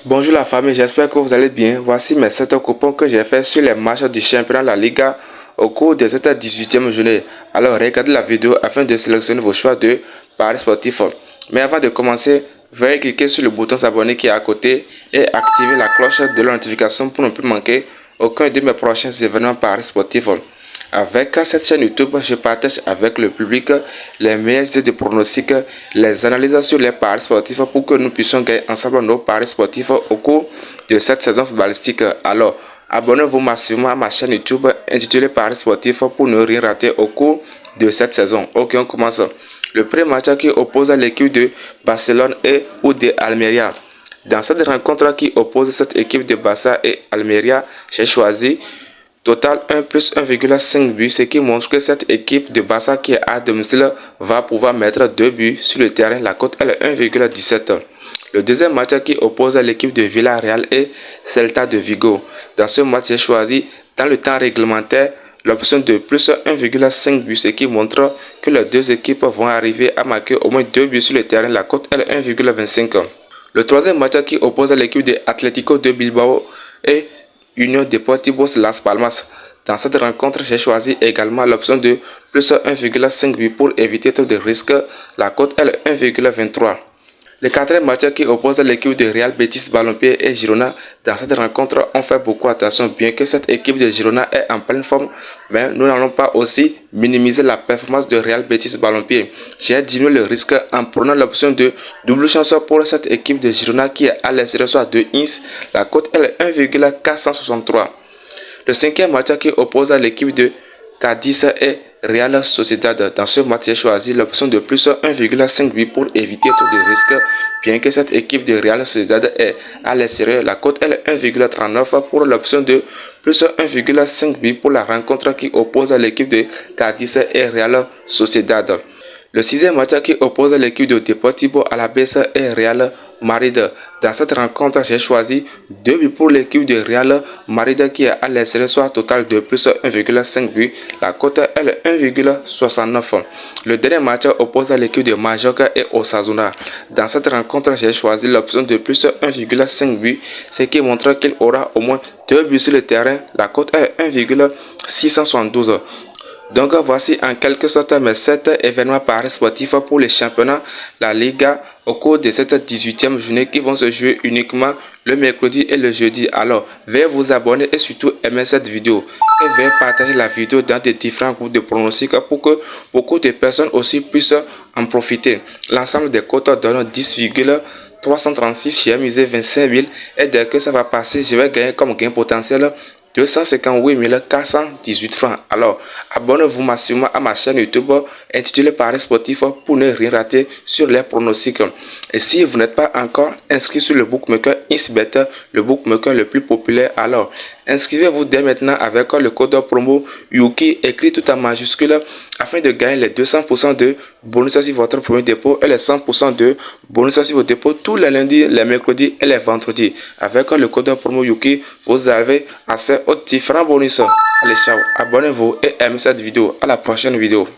Bonjour la famille, j'espère que vous allez bien. Voici mes 7 coupons que j'ai fait sur les matchs du championnat de la Liga au cours de cette 18e journée. Alors regardez la vidéo afin de sélectionner vos choix de paris sportifs. Mais avant de commencer, veuillez cliquer sur le bouton s'abonner qui est à côté et activer la cloche de la notification pour ne plus manquer aucun de mes prochains événements paris sportifs. Avec cette chaîne YouTube, je partage avec le public les meilleures idées de pronostics, les analyses sur les paris sportifs pour que nous puissions gagner ensemble nos paris sportifs au cours de cette saison footballistique. Alors, abonnez-vous massivement à ma chaîne YouTube intitulée Paris sportifs pour ne rien rater au cours de cette saison. Ok, on commence. Le premier match qui oppose l'équipe de Barcelone et ou de Almeria. Dans cette rencontre qui oppose cette équipe de Barça et Almeria, j'ai choisi total 1 plus 1,5 buts, ce qui montre que cette équipe de Barça qui est à domicile va pouvoir mettre 2 buts sur le terrain. La cote est 1,17. Le deuxième match qui oppose l'équipe de Villarreal et Celta de Vigo. Dans ce match, j'ai choisi dans le temps réglementaire l'option de plus 1,5 buts, ce qui montre que les deux équipes vont arriver à marquer au moins 2 buts sur le terrain. La cote est 1,25. Le troisième match qui oppose l'équipe de Atlético de Bilbao et Union Deportivo Las Palmas. Dans cette rencontre, j'ai choisi également l'option de plus 1,5 but pour éviter trop de risques. La cote est 1,23. Le quatrième match qui oppose l'équipe de Real Betis Balompié et Girona. Dans cette rencontre, on fait beaucoup attention. Bien que cette équipe de Girona est en pleine forme, mais nous n'allons pas aussi minimiser la performance de Real Betis Balompié. J'ai diminué le risque en prenant l'option de double chance pour cette équipe de Girona qui est à l'extérieur soit 2 ins. La cote est 1,463. Le cinquième match qui oppose l'équipe de Cadiz et Real Sociedad. Dans ce match, j'ai choisi l'option de plus 1,5 but pour éviter tout de risques. Bien que cette équipe de Real Sociedad est à l'extérieur, la cote est 1,39 pour l'option de plus 1,5 but pour la rencontre qui oppose l'équipe de Cadiz et Real Sociedad. Le sixième match qui oppose l'équipe de Deportivo Alavés et Real Madrid. Dans cette rencontre, j'ai choisi 2 buts pour l'équipe de Real Madrid qui est à l'extérieur, soit total de plus 1,5 but. La cote est 1,69. Le dernier match oppose l'équipe de Mallorca et Osasuna. Dans cette rencontre, j'ai choisi l'option de plus 1,5 but, ce qui montre qu'il aura au moins 2 buts sur le terrain. La cote est 1,672. Donc voici en quelque sorte mes 7 événements paris sportifs pour les championnats, la Liga au cours de cette 18e journée qui vont se jouer uniquement le mercredi et le jeudi. Alors veuillez vous abonner et surtout aimer cette vidéo et veuillez partager la vidéo dans des différents groupes de pronostics pour que beaucoup de personnes aussi puissent en profiter. L'ensemble des cotes donne 10,336, j'ai misé 25 000 et dès que ça va passer, je vais gagner comme gain potentiel 258 418 francs. Alors, abonnez-vous massivement à ma chaîne YouTube intitulée Paris Sportif pour ne rien rater sur les pronostics. Et si vous n'êtes pas encore inscrit sur le bookmaker XBet, le bookmaker le plus populaire, alors inscrivez-vous dès maintenant avec le code promo Yuki écrit tout en majuscule afin de gagner les 200% de bonus sur votre premier dépôt et les 100% de bonus sur vos dépôts tous les lundis, les mercredis et les vendredis. Avec le code promo Yuki, vous avez accès aux différents bonus. Allez, ciao, abonnez-vous et aimez cette vidéo. À la prochaine vidéo.